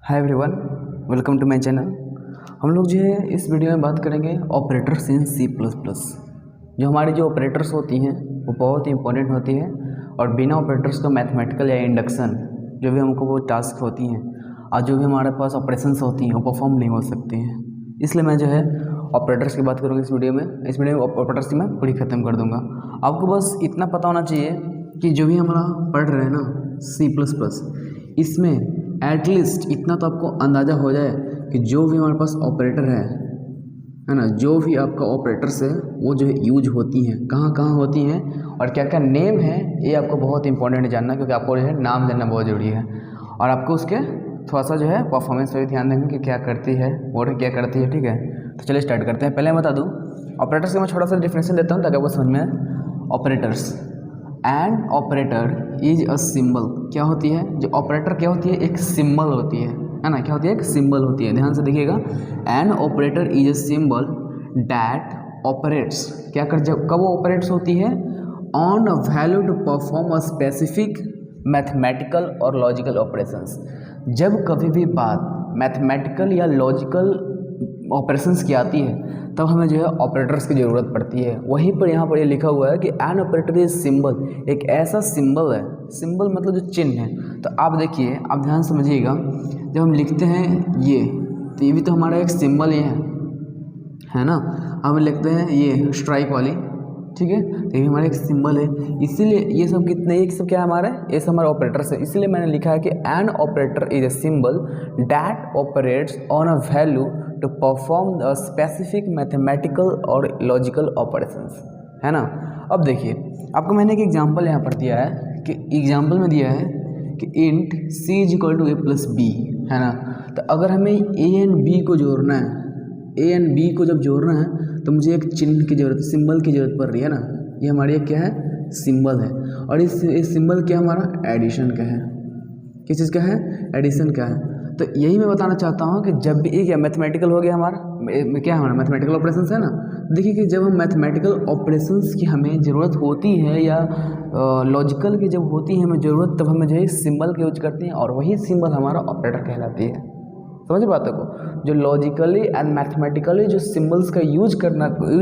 Hi everyone, welcome to my channel. हम लोग जो है इस वीडियो में बात करेंगे operators in C plus plus. जो हमारी जो ऑपरेटर्स होती हैं वो बहुत ही इंपॉर्टेंट होती है और बिना ऑपरेटर्स का मैथमेटिकल या इंडक्शन जो भी हमको वो टास्क होती हैं और जो भी हमारे पास ऑपरेशंस होती हैं वो परफॉर्म नहीं हो सकती हैं। इसलिए मैं जो है ऑपरेटर्स की बात करूँगा इस वीडियो में ऑपरेटर्स की मैं पूरी ख़त्म कर दूँगा। आपको बस इतना पता होना चाहिए कि जो भी हमारा पढ़ रहे हैं ना सी प्लस प्लस, इसमें एटलीस्ट इतना तो आपको अंदाज़ा हो जाए कि जो भी हमारे पास ऑपरेटर है ना, जो भी आपका ऑपरेटर्स है वो जो है यूज होती हैं, कहाँ कहाँ होती हैं और क्या क्या नेम है, ये आपको बहुत इंपॉर्टेंट जानना, क्योंकि आपको जो है नाम जानना बहुत ज़रूरी है। और आपको उसके थोड़ा सा जो है परफॉर्मेंस पर भी ध्यान देंगे कि क्या करती है और क्या करती है। ठीक है, तो चलिए स्टार्ट करते हैं। पहले मैं बता दूँ ऑपरेटर्स का मैं थोड़ा सा डिफरेंशिएशन देता हूँ ताकि आपको समझ में आए। Operators and operator is a symbol. क्या होती है जो ऑपरेटर, क्या होती है, एक सिंबल होती है ना। क्या होती है, एक सिंबल होती है। ध्यान से देखिएगा, an operator is a symbol that operates. क्या कर, जब कब वो ऑपरेट्स होती है, on a value to perform a specific mathematical और लॉजिकल ऑपरेशंस। जब कभी भी बात मैथमेटिकल या लॉजिकल ऑपरेशंस की आती है तब हमें जो है ऑपरेटर्स की ज़रूरत पड़ती है। वहीं पर यहाँ पर ये लिखा हुआ है कि एन ऑपरेटर इज सिंबल, एक ऐसा सिंबल है, सिंबल मतलब जो चिन्ह है। तो आप देखिए, आप ध्यान समझिएगा, जब हम लिखते हैं ये, तो ये भी तो हमारा एक सिंबल ही है ना। हम लिखते हैं ये स्ट्राइक वाली, ठीक है, तो ये हमारा एक सिंबल है। इसीलिए ये सब कितने, एक सब क्या है हमारा, ये सब हमारा ऑपरेटर्स है। इसीलिए मैंने लिखा है कि an operator is a symbol that operates on a value to perform the specific mathematical और लॉजिकल ऑपरेशंस, है ना। अब देखिए, आपको मैंने एक एग्जांपल यहाँ पर दिया है कि एग्जांपल में दिया है कि int c is equal to a plus B, है ना। तो अगर हमें a एंड b को जोड़ना है, a एंड b को जब जोड़ना है तो मुझे एक चिन्ह की जरूरत, सिंबल की जरूरत पड़ रही है ना। ये हमारी एक क्या है, सिंबल है। और इस सिंबल क्या हमारा एडिशन का है। किस चीज़ का है, एडिशन का है। तो यही मैं बताना चाहता हूँ कि जब भी एक मैथमेटिकल हो गया हमारा, क्या हमारा मैथमेटिकल ऑपरेशंस है ना। देखिए कि जब हम मैथमेटिकल ऑपरेशंस की हमें ज़रूरत होती है या लॉजिकल की जब होती है हमें ज़रूरत, तब हमें जो है सिंबल का यूज करते हैं और वही सिंबल हमारा ऑपरेटर कहलाती है। समझ बातों को, जो लॉजिकली एंड मैथमेटिकली जो सिंबल्स का यूज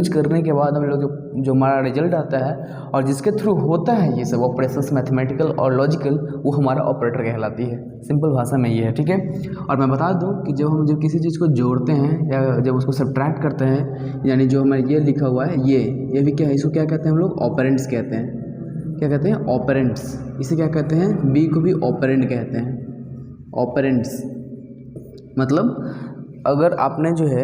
करने के बाद हम लोग जो हमारा रिजल्ट आता है और जिसके थ्रू होता है ये सब ऑपरेशंस मैथमेटिकल और लॉजिकल, वो हमारा ऑपरेटर कहलाती है। सिंपल भाषा में ये है, ठीक है। और मैं बता दूं कि जब हम किसी चीज़ को जोड़ते हैं या जब उसको सब्ट्रैक्ट करते हैं, यानी जो हमारे ये लिखा हुआ है ये भी क्या है, इसको क्या कहते हैं हम लोग, ऑपरेंट्स कहते हैं। क्या कहते हैं, ऑपरेंट्स। इसे क्या कहते हैं, बी को भी ऑपरेंट कहते हैं। ऑपरेंट्स मतलब अगर आपने जो है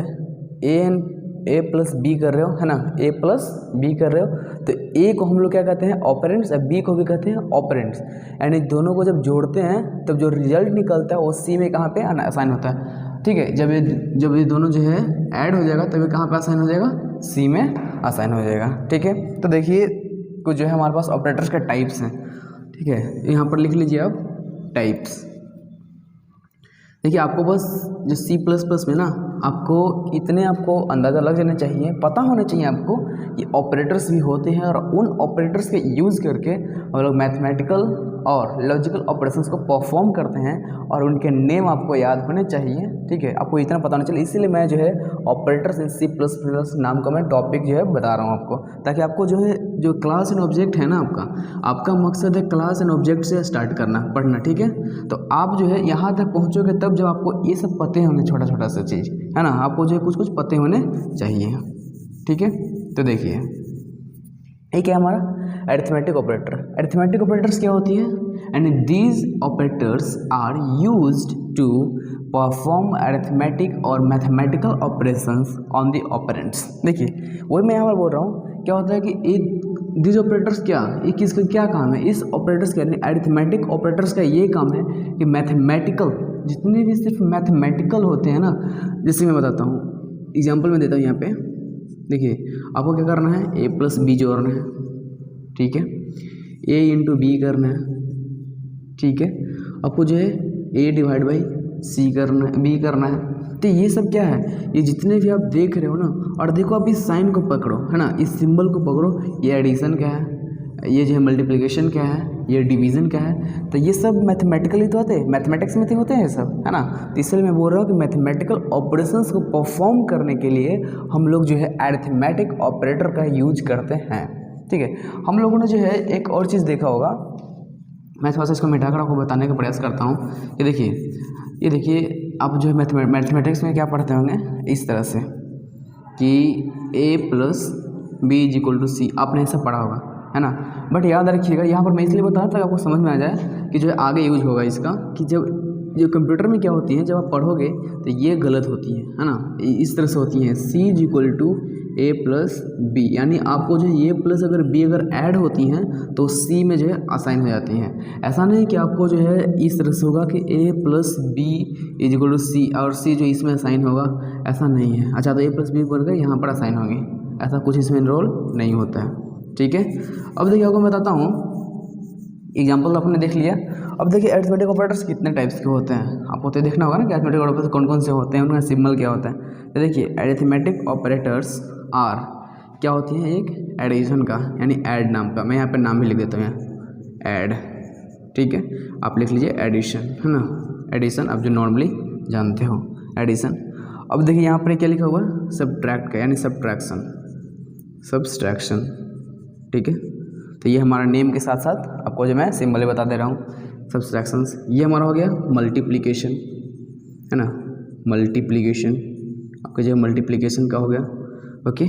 ए प्लस बी कर रहे हो, है ना, ए प्लस बी कर रहे हो, तो ए को हम लोग क्या कहते हैं, ऑपरेंट्स, और बी को भी कहते हैं ऑपरेंट्स। यानी दोनों को जब जोड़ते हैं तब जो रिजल्ट निकलता है वो सी में कहाँ पे असाइन होता है। ठीक है, जब ये दोनों जो है ऐड हो जाएगा तब ये कहाँ पे असाइन हो जाएगा, सी में असाइन हो जाएगा। ठीक है, तो देखिए कुछ जो है हमारे पास ऑपरेटर्स के टाइप्स हैं। ठीक है, यहाँ पर लिख लीजिए आप टाइप्स। देखिए, आपको बस जो सी प्लस प्लस में ना आपको इतने आपको अंदाज़ा लग जाना चाहिए, पता होना चाहिए आपको कि ऑपरेटर्स भी होते हैं और उन ऑपरेटर्स के यूज़ करके हम लोग मैथमेटिकल और लॉजिकल ऑपरेशंस को परफॉर्म करते हैं और उनके नेम आपको याद होने चाहिए। ठीक है, आपको इतना पता होना चाहिए। इसीलिए मैं जो है operators in C plus plus नाम का मैं टॉपिक जो है बता रहा हूँ आपको, ताकि आपको जो है जो क्लास एंड ऑब्जेक्ट है ना, आपका मकसद है क्लास एंड ऑब्जेक्ट से स्टार्ट करना, पढ़ना। ठीक है, तो आप जो है यहाँ तक पहुँचोगे तब जब आपको ये सब पते होंगे, छोटा छोटा सा चीज़ है ना, आपको जो है कुछ कुछ पते होने चाहिए। ठीक है, तो देखिए ये क्या है हमारा अरिथमेटिक ऑपरेटर। अरिथमेटिक ऑपरेटर्स क्या होती है, and these operators are used to perform arithmetic और mathematical operations on the operands. देखिए वही मैं यहाँ पर बोल रहा हूँ, क्या होता है कि एक दीज ऑपरेटर्स क्या, ये किसका क्या काम है, इस ऑपरेटर्स का यानी अरिथमेटिक ऑपरेटर्स का ये काम है कि मैथमेटिकल जितने भी सिर्फ मैथमेटिकल होते हैं ना, जैसे मैं बताता हूँ, एग्जाम्पल में देता हूँ यहाँ पे। देखिए आपको क्या करना है, ए प्लस बी जोड़ना है, ठीक है, ए इंटू बी करना है, ठीक है, आपको जो है ए डिवाइड बाई सी करना है, बी करना है। तो ये सब क्या है, ये जितने भी आप देख रहे हो ना, और देखो आप इस साइन को पकड़ो, है ना, इस सिंबल को पकड़ो, ये एडिशन क्या है, ये जो है मल्टीप्लिकेशन क्या है, ये डिवीज़न क्या है, तो ये सब मैथमेटिकली तो होते हैं, मैथमेटिक्स में तो होते हैं सब, है ना। तो इसलिए मैं बोल रहा हूँ कि मैथमेटिकल ऑपरेशंस को परफॉर्म करने के लिए हम लोग जो है अरिथमेटिक ऑपरेटर का यूज करते हैं, ठीक है। हम लोगों ने जो है एक और चीज़ देखा होगा, मैं थोड़ा सा इसको मिटाकर आपको बताने का प्रयास करता हूँ। ये देखिए आप जो है मैथमेटिक्स में क्या पढ़ते होंगे इस तरह से कि a+b=c, आपने ऐसा पढ़ा होगा, है ना। बट याद रखिएगा, यहाँ पर मैं इसलिए बता रहा था कि आपको समझ में आ जाए कि जो है आगे यूज होगा इसका, कि जब जो कंप्यूटर में क्या होती है, जब आप पढ़ोगे तो ये गलत होती है ना, इस तरह से होती है c=a+b, यानी आपको जो ये प्लस अगर b अगर ऐड होती हैं तो c में जो है असाइन हो जाती हैं। ऐसा नहीं कि आपको जो है इस तरह से होगा कि a+b=c और c जो इसमें असाइन होगा, ऐसा नहीं है। अच्छा, तो a+b बोल कर यहाँ पर असाइन होगी, ऐसा कुछ इसमें इनरोल नहीं होता है, ठीक है। अब देखिए आपको मैं बताता हूँ, एग्जाम्पल आपने देख लिया। अब देखिए अरिथमेटिक ऑपरेटर्स कितने टाइप्स के होते हैं, आपको तो देखना होगा ना कि अरिथमेटिक ऑपरेटर्स कौन कौन से होते हैं, उनका सिंबल क्या होता है। तो देखिए अरिथमेटिक ऑपरेटर्स आर क्या होती है, एक एडिशन का यानी ऐड नाम का, मैं यहाँ पे नाम भी लिख देता हूँ यहाँ ऐड, ठीक है। आप लिख लीजिए एडिशन, है ना, एडिशन आप जो नॉर्मली जानते हो एडिशन। अब देखिए यहाँ पर क्या लिखा हुआ है, सब्ट्रैक्ट का यानी सब्सट्रैक्शन, ठीक है। तो ये हमारा नेम के साथ साथ आपको जो मैं सिंबल बता दे रहा हूँ, सब्सट्रैक्शंस। ये हमारा हो गया मल्टीप्लिकेशन, है ना, मल्टीप्लिकेशन आपका जो मल्टीप्लिकेशन का हो गया, ओके।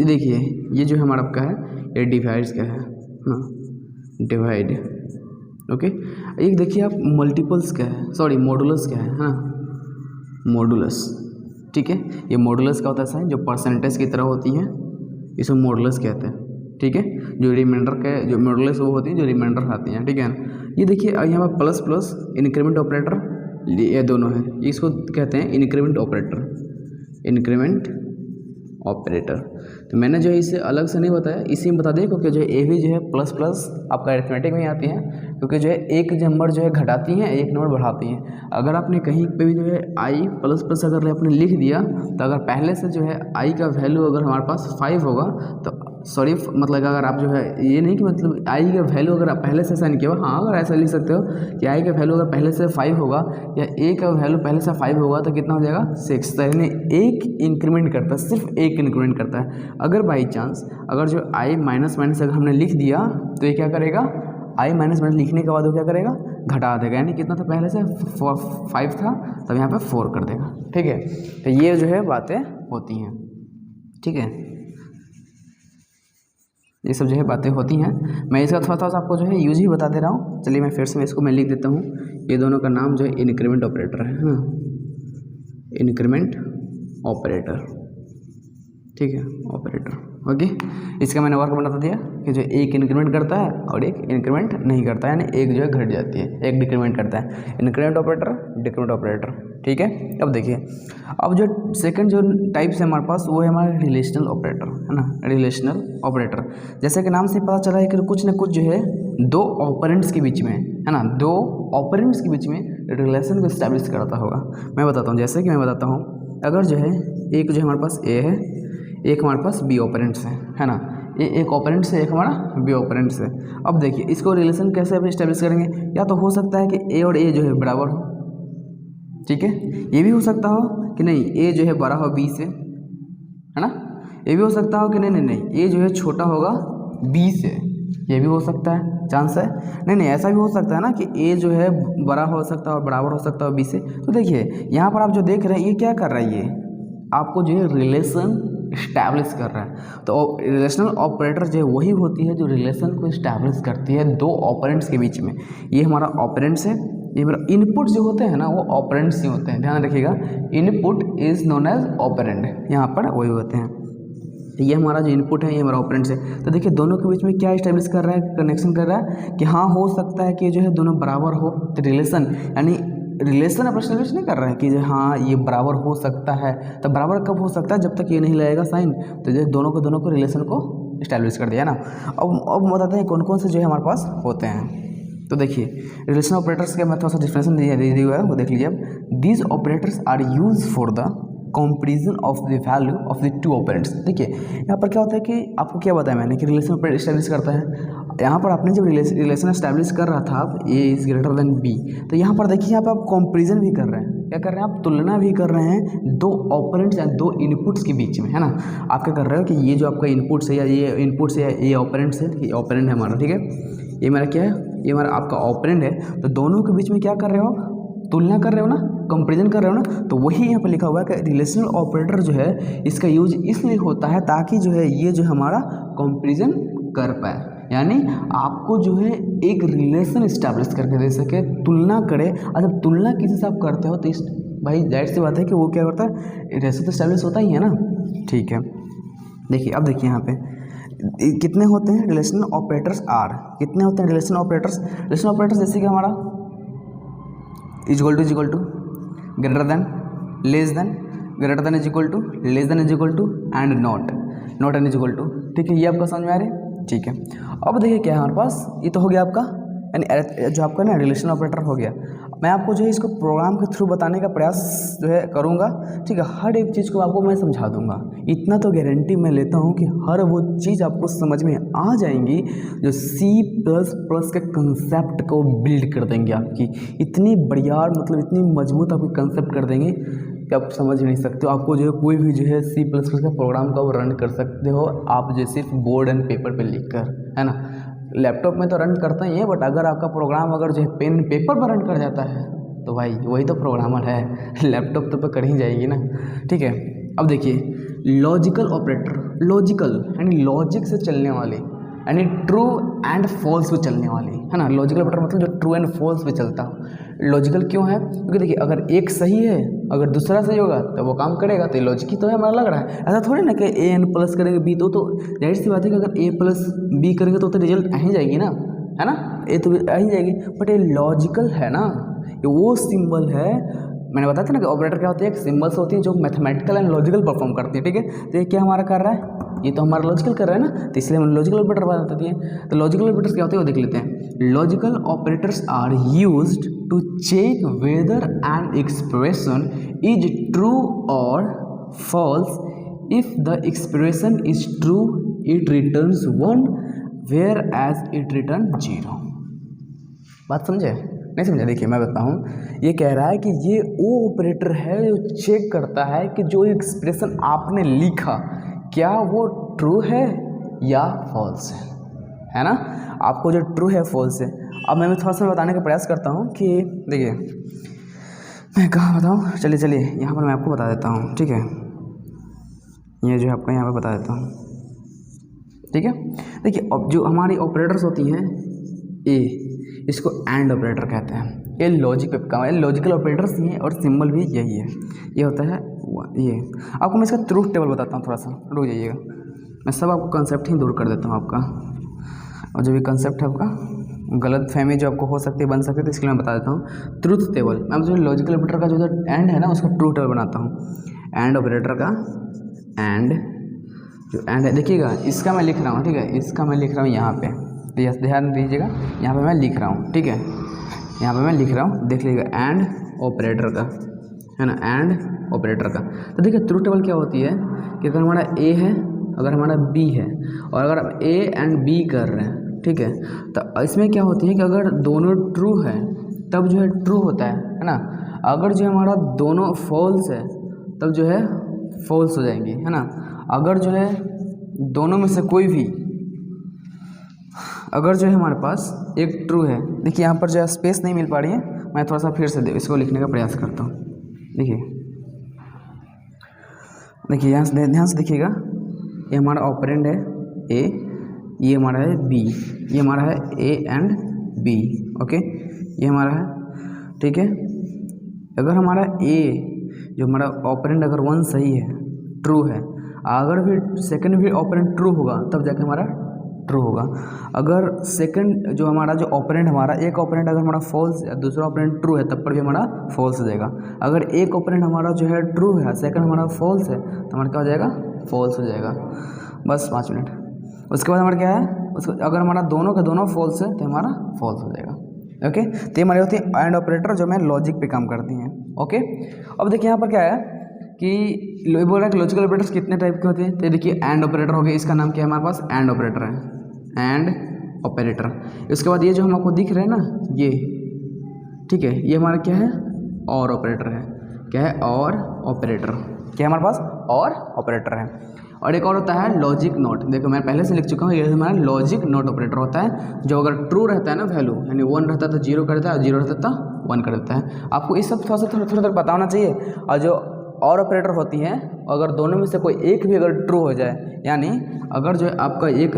देखिए ये जो हमारा आपका है ये डिवाइड्स का है ना, डिवाइड, ओके। एक देखिए आप मल्टीपल्स का है, सॉरी मॉडुलस का है ना, मॉडुलस, ठीक है। ये मॉडुलस का होता है साइन, जो परसेंटेज की तरह होती है, इसको मॉडुलस कहते हैं, ठीक है। जो रिमाइंडर के जो मॉडुलस वो होती है जो रिमाइंडर आती हैं, ठीक है। ये देखिए यहाँ पर प्लस प्लस इंक्रीमेंट ऑपरेटर, ये दोनों है, इसको कहते हैं इंक्रीमेंट ऑपरेटर, इंक्रीमेंट ऑपरेटर। तो मैंने जो इसे अलग से नहीं बताया, इसी में बता दिया क्योंकि जो ए भी जो है प्लस प्लस आपका अरिथमेटिक में आती हैं, क्योंकि जो है एक नंबर जो है घटाती हैं, एक नंबर बढ़ाती हैं। अगर आपने कहीं पे भी जो है आई प्लस प्लस अगर आपने लिख दिया, तो अगर पहले से जो है आई का वैल्यू अगर हमारे पास 5 होगा, तो सॉरी मतलब अगर आप जो है ये नहीं कि मतलब आई का वैल्यू अगर आप पहले से साइन किया हो, हाँ अगर ऐसा लिख सकते हो कि आई का वैल्यू अगर पहले से 5 होगा या ए का वैल्यू पहले से 5 होगा, तो कितना हो जाएगा 6। तो यानी एक इंक्रीमेंट करता है, सिर्फ एक इंक्रीमेंट करता है। अगर बाई चांस अगर जो आई माइनस माइनस अगर हमने लिख दिया, तो ये क्या करेगा, आई माइनस माइनस लिखने के बाद वो क्या करेगा, घटा देगा, यानी कितना था पहले से 5 था, तब यहाँ पे 4 कर देगा, ठीक है। तो ये जो है बातें होती हैं, ठीक है, ये सब जो है बातें होती हैं। मैं इसका थोड़ा सा आपको जो है यूज ही बता दे रहा हूँ। चलिए मैं फिर से इसको मैं लिख देता हूँ, ये दोनों का नाम जो है इंक्रीमेंट ऑपरेटर है ना, इंक्रीमेंट ऑपरेटर, ठीक है, ऑपरेटर, ओके। इसका मैंने वर्क बता दिया कि जो एक इंक्रीमेंट करता है और एक इंक्रीमेंट नहीं करता है, यानी एक जो है घट जाती है, एक डिक्रीमेंट करता है, इंक्रीमेंट ऑपरेटर, डिक्रीमेंट ऑपरेटर, ठीक है। अब देखिए, अब जो सेकंड जो टाइप है हमारे पास, वो है हमारा रिलेशनल ऑपरेटर, है ना, रिलेशनल ऑपरेटर। जैसे कि नाम से पता चला है कि कुछ ना कुछ जो है दो ऑपरेंट्स के बीच में, है ना, दो ऑपरेंट्स के बीच में रिलेशन को इस्टेब्लिश करता होगा। मैं बताता हूँ, जैसे कि मैं बताता हूँ, अगर जो है एक जो हमारे पास ए है, एक हमारे पास बी ऑपरेंट्स है ना, ये एक ऑपरेंट से एक हमारा बी ऑपरेंट से। अब देखिए इसको रिलेशन कैसे अब इस्टेब्लिश करेंगे, या तो हो सकता है कि ए और ए जो है बराबर हो, ठीक है, ये भी हो सकता हो कि नहीं ए जो है बड़ा हो बी से, है ना, ये भी हो सकता हो कि नहीं ए जो है छोटा होगा बी से, ये भी हो सकता है, चांस है। नहीं ऐसा भी हो सकता है ना कि ए जो है बड़ा हो सकता है और बराबर हो सकता है बी से। तो देखिए यहाँ पर आप जो देख रहे हैं, ये क्या कर रहा है, ये आपको जो है रिलेशन इस्टेब्लिश कर रहा है। तो रिलेशनल ऑपरेटर जो है वही होती है जो रिलेशन को इस्टेब्लिश करती है दो ऑपरेंट्स के बीच में। ये हमारा ऑपरेंट्स है, ये मेरा इनपुट जो होते हैं ना वो ऑपरेंट्स ही होते हैं, ध्यान रखिएगा, input is known as operand, यहाँ पर वही होते हैं। ये हमारा जो इनपुट है ये हमारा ऑपरेंट्स है। तो देखिए दोनों के बीच में क्या इस्टेब्लिश कर रहा है, कनेक्शन कर रहा है कि हाँ हो सकता है कि जो है दोनों बराबर हो, तो रिलेशन यानी रिलेशन आप इस्टेब्लिश नहीं कर रहा है कि हाँ ये बराबर हो सकता है। तो बराबर कब हो सकता है, जब तक ये नहीं लगेगा साइन, तो जो दोनों को रिलेशन को इस्टेब्लिश कर दिया ना। अब बताते हैं कौन कौन से जो है हमारे पास होते हैं। तो देखिए रिलेशन ऑपरेटर्स के मैं थोड़ा सा डिफरेंशिएशन दिया हुआ है, वो देख लीजिए अब। These operators are use for the comparison of the value of the two operands. देखिए यहाँ पर क्या होता है कि आपको क्या बताया मैंने कि रिलेशन ऑपरेटर इस्टेब्लिश करता है। यहाँ पर आपने जब रिलेशन एस्टैब्लिश कर रहा था आप A is greater than B, तो यहाँ पर देखिए यहाँ पर आप कंपैरिजन भी कर रहे हैं। क्या कर रहे हैं आप? तुलना भी कर रहे हैं दो ऑपरेंट्स या दो इनपुट्स के बीच में, है ना। आप क्या कर रहे हो कि ये जो आपका इनपुट्स है या ये इनपुट्स है ये ऑपरेंट्स है, ये ऑपरेंट है हमारा, ठीक है। ये मेरा क्या है? ये हमारा आपका ऑपरेंट है। तो दोनों के बीच में क्या कर रहे हो? तुलना कर रहे हो ना, कंपैरिजन कर रहे हो ना। तो वही यहाँ पर लिखा हुआ है कि रिलेशनल ऑपरेटर जो है इसका यूज इसलिए होता है ताकि जो है ये जो हमारा कंपैरिजन कर पाए, यानी आपको जो है एक रिलेशन इस्टेब्लिश करके दे सके, तुलना करे। और जब तुलना किसी से आप करते हो तो इस भाई जाहिर सी बात है कि वो क्या करता है, रिलेशन तो इस्टेब्लिश होता ही है ना, ठीक है। देखिए अब देखिए यहाँ पे कितने होते हैं रिलेशनल ऑपरेटर्स आर, कितने होते हैं रिलेशनल ऑपरेटर्स? रिलेशनल ऑपरेटर्स जैसे कि हमारा equal to greater than, less than, greater than is equal to, less than is equal to and not and is equal to, ठीक है। ये आपका समझ में आ रहा है, ठीक है। अब देखिए क्या है हमारे पास, ये तो हो गया आपका यानी जो आपका ना रिलेशनल ऑपरेटर हो गया। मैं आपको जो है इसको प्रोग्राम के थ्रू बताने का प्रयास जो है करूँगा, ठीक है। हर एक चीज़ को आपको मैं समझा दूंगा, इतना तो गारंटी मैं लेता हूँ कि हर वो चीज़ आपको समझ में आ जाएंगी जो C++ के कंसेप्ट को बिल्ड कर देंगे आपकी। इतनी बढ़िया मतलब इतनी मजबूत आपकी कंसेप्ट कर देंगे कि आप समझ नहीं सकते हो। आपको जो है कोई भी जो है C++ का प्रोग्राम का वो रन कर सकते हो आप जो सिर्फ बोर्ड एंड पेपर पर लिख कर, है ना। लैपटॉप में तो रन करता ही है, बट अगर आपका प्रोग्राम अगर जो है पेन पेपर पर रन कर जाता है तो भाई वही तो प्रोग्रामर है। लैपटॉप तो कर ही जाएगी ना, ठीक है। अब देखिए लॉजिकल ऑपरेटर, लॉजिकल यानी लॉजिक से चलने वाले, यानी ट्रू एंड फॉल्स पे चलने वाली, है ना। लॉजिकल ऑपरेटर मतलब जो ट्रू एंड फॉल्स पे चलता हो। लॉजिकल क्यों है? क्योंकि देखिए अगर एक सही है अगर दूसरा सही होगा तो वो काम करेगा, तो ये लॉजिक ही तो है हमारा लग रहा है। ऐसा थोड़ी ना कि ए एन प्लस करेंगे बी, तो जाहिर सी बात है कि अगर ए प्लस बी करेंगे तो रिजल्ट आ ही जाएगी ना, है ना। ये तो आ ही जाएगी, बट ये लॉजिकल है ना, ये वो सिंबल है। मैंने बताया था ना कि ऑपरेटर क्या होती है, एक सिंबल्स होती है जो मैथमेटिकल एंड लॉजिकल परफॉर्म करती है, ठीक है। तो ये क्या हमारा कर रहा है, ये तो हमारा लॉजिकल कर रहा है ना, तो इसलिए हम लॉजिकल ऑपरेटर बता देती है। तो लॉजिकल ऑपरेटर्स क्या होते हैं वो देख लेते हैं। Logical operators are used to check whether an expression is true और false. If the expression is true it returns 1 whereas it return 0। बात समझे? नहीं समझा? देखिए मैं बताऊँ, ये कह रहा है कि ये वो ऑपरेटर है जो चेक करता है कि जो एक्सप्रेशन आपने लिखा क्या वो ट्रू है या फॉल्स है ना। आपको जो ट्रू है फॉल्स है। अब मैं थोड़ा सा बताने का प्रयास करता हूँ कि देखिए मैं कहाँ बताऊँ, चलिए यहाँ पर मैं आपको बता देता हूँ, ठीक है। ये जो आपको यहाँ पर बता देता हूँ, ठीक है। देखिए अब जो हमारी ऑपरेटर्स होती हैं ए, इसको एंड ऑपरेटर कहते हैं। ये लॉजिक पे काम है, लॉजिकल ऑपरेटर्स ही हैं और सिंबल भी यही है। ये होता है ये। आपको मैं इसका ट्रूथ टेबल बताता हूँ, थोड़ा सा रुक जाइएगा। मैं सब आपको कंसेप्ट ही दूर कर देता हूँ आपका, और जो भी कंसेप्ट है आपका गलत फहमी जो आपको हो सकती है बन सकती है, तो इसके लिए मैं बता देता हूँ ट्रूथ टेबल। मैं जो लॉजिकल ऑपरेटर का जो एंड है ना उसका ट्रूथ टेबल बनाता हूँ। एंड ऑपरेटर का एंड जो एंड है देखिएगा, इसका मैं लिख रहा हूँ, ठीक है। इसका मैं लिख रहा हूँ यहाँ पे, ध्यान दीजिएगा, यहाँ पे मैं लिख रहा हूँ, ठीक है। यहाँ पे मैं लिख रहा हूँ, देख लीजिएगा एंड ऑपरेटर का, है ना, एंड ऑपरेटर का। तो देखिए ट्रूथ टेबल क्या होती है कि अगर हमारा ए है, अगर हमारा बी है, और अगर हम ए एंड बी कर रहे हैं, ठीक है, तो इसमें क्या होती है कि अगर दोनों ट्रू है तब जो है ट्रू होता है ना। अगर जो हमारा दोनों फॉल्स है तब जो है फॉल्स हो जाएंगी, है ना। अगर जो है दोनों में से कोई भी, अगर जो है हमारे पास एक ट्रू है, देखिए यहाँ पर जो है स्पेस नहीं मिल पा रही है, मैं थोड़ा सा फिर से इसको लिखने का प्रयास करता हूँ। देखिए यहाँ से ध्यान से देखिएगा, ये हमारा ऑपरेंड है ए, ये हमारा है बी, ये हमारा है ए एंड बी, ओके, ये हमारा है, ठीक है। अगर हमारा ए जो हमारा ऑपरेंड अगर 1 सही है, ट्रू है, अगर फिर सेकंड भी ऑपरेंड ट्रू होगा तब जाके हमारा ट्रू होगा। अगर सेकंड जो हमारा जो ऑपरेंड हमारा एक ऑपरेंड अगर हमारा फॉल्स है, दूसरा ऑपरेंड ट्रू है, तब पर भी हमारा फॉल्स हो जाएगा। अगर एक ऑपरेंड हमारा जो है ट्रू है, सेकंड हमारा फॉल्स है, तो हमारा क्या हो जाएगा, फॉल्स हो जाएगा। बस 5 मिनट। उसके बाद हमारा क्या है, उसको अगर हमारा दोनों का दोनों फॉल्स है तो हमारा फॉल्स हो जाएगा, ओके। तो ये हमारी होती है एंड ऑपरेटर जो हमें लॉजिक पे काम करती हैं, ओके। अब देखिए यहाँ पर क्या है कि बोल रहा है कि लॉजिकल ऑपरेटर्स कितने टाइप के होते हैं। तो देखिए एंड ऑपरेटर हो गया, इसका नाम क्या है हमारे पास, एंड ऑपरेटर है, एंड ऑपरेटर। इसके बाद ये जो हम आपको दिख रहे हैं ना ये, ठीक है, ये हमारा क्या है, और ऑपरेटर है। क्या है, और ऑपरेटर। क्या है हमारे पास, और ऑपरेटर है। और एक और होता है लॉजिक नोट। देखो मैं पहले से लिख चुका हूँ, ये हमारा लॉजिक नोट ऑपरेटर होता है, जो अगर ट्रू रहता है ना वैल्यू, यानी 1 रहता है तो 0 कर देता है, और 0 रहता है तो 1 कर देता है। आपको इस सब थोड़ा पता होना चाहिए। और जो और ऑपरेटर होती हैं, अगर दोनों में से कोई एक भी अगर ट्रू हो जाए, यानी अगर जो आपका एक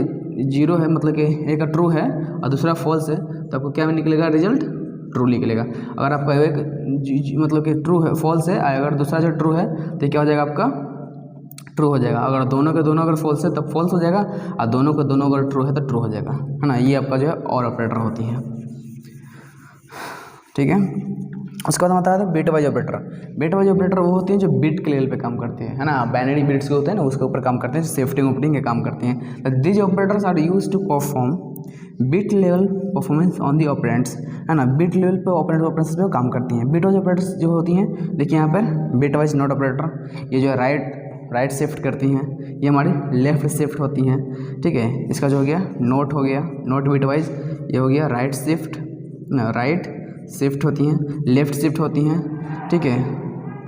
0 है, मतलब कि एक ट्रू है और दूसरा फॉल्स है, तो आपको क्या निकलेगा, रिजल्ट ट्रू निकलेगा। अगर आपका एक मतलब कि ट्रू है, फॉल्स है, अगर दूसरा जो ट्रू है तो क्या हो जाएगा, आपका ट्रू हो जाएगा। अगर दोनों के दोनों अगर फॉल्स है तब फॉल्स हो जाएगा, और दोनों के दोनों अगर ट्रू है तो ट्रू हो जाएगा, है ना। ये आपका जो है और ऑपरेटर होती है, ठीक है। उसके बाद हम बताया था bit wise operator. Bit wise operator वो होती हैं जो बिट के लेवल पे काम करती है ना, बाइनरी बिट्स के होते हैं ना, उसके ऊपर काम करते हैं, सेफ्टिंग ओपनिंग के काम करती हैं। These operators are use to perform bit level performance on the operands, है ना। बिट लेवल पे ऑपरेंट्स पे काम करती हैं। बिट वाइज ऑपरेटर्स जो होती हैं, देखिए यहाँ पर बिट वाइज नोट ऑपरेटर, ये जो है राइट शिफ्ट करती हैं, ये हमारी लेफ्ट शिफ्ट होती हैं, ठीक है। इसका जो हो गया नोट हो गया, नोट बिट वाइज, ये हो गया राइट शिफ्ट होती हैं, लेफ्ट शिफ्ट होती हैं, ठीक है।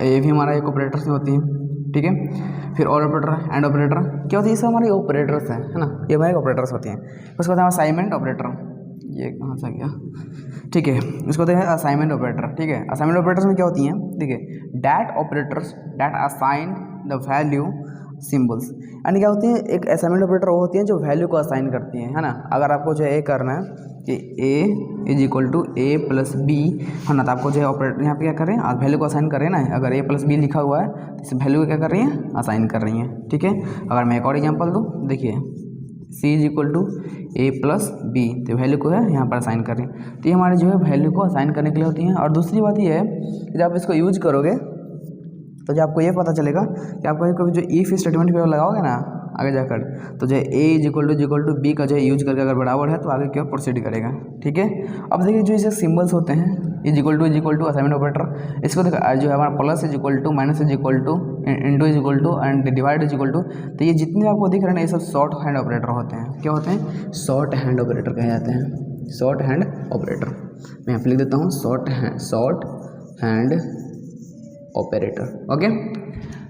ये भी हमारा एक ऑपरेटर से होती हैं, ठीक है। फिर और ऑपरेटर, एंड ऑपरेटर, क्या होती है, ये सब हमारे ऑपरेटर्स हैं, है ना, ये हमारे ऑपरेटर्स होती हैं। उसके बाद हमारा असाइनमेंट ऑपरेटर, ये कहाँ से गया, ठीक है। उसको होते हैं असाइनमेंट ऑपरेटर, ठीक है। असाइनमेंट ऑपरेटर्स में क्या होती हैं, ठीक है, that operators that assign the value symbols, यानी क्या होती है, एक असाइनमेंट ऑपरेटर वो होती है जो वैल्यू को असाइन करती हैं, है ना। अगर आपको जो है करना है कि a is equal to a plus B, है ना, तो आपको जो है ऑपरेटर यहाँ पे क्या कर रहे हैं, आप वैल्यू को असाइन कर रहे हैं ना। अगर a प्लस बी लिखा हुआ है तो इस वैल्यू को क्या कर रही हैं, असाइन कर रही हैं, ठीक है। अगर मैं एक और एग्जाम्पल दूँ, देखिए c is equal to a plus B, तो वैल्यू को है यहाँ पर असाइन कर रही हैं। तो ये हमारी जो है वैल्यू को असाइन करने के लिए होती हैं। और दूसरी बात ये है कि जब आप इसको यूज करोगे तो जो आपको ये पता चलेगा कि आप कभी जो इफ स्टेटमेंट पे लगाओगे ना आगे जाकर, तो जो ए इज इक्वल टू बी का जो है यूज करके अगर बराबर है तो आगे की ओर प्रोसीड करेगा, ठीक है। अब देखिए जो इसे सिंबल्स होते हैं, is equal to assignment operator, इसको देखो जो है हमारा plus is equal to, minus is equal to, into is equal to and divide is equal to, तो ये जितने आपको दिख रहे हैं ना, ये सब शॉर्ट हैंड ऑपरेटर होते हैं। क्या होते हैं, शॉर्ट हैंड ऑपरेटर कहे जाते हैं, शॉर्ट हैंड ऑपरेटर। मैं यहाँ पे लिख देता हूँ शॉर्ट हैंड ऑपरेटर, ओके।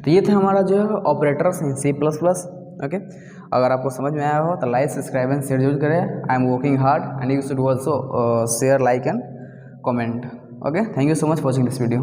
तो ये थे हमारा जो है ऑपरेटर्स हैं C++, ओके। अगर आपको समझ में आया हो तो लाइक, सब्सक्राइब एंड शेयर जरूर करें। I am working hard and you should also share, like and comment, okay. Thank you so much for watching this video.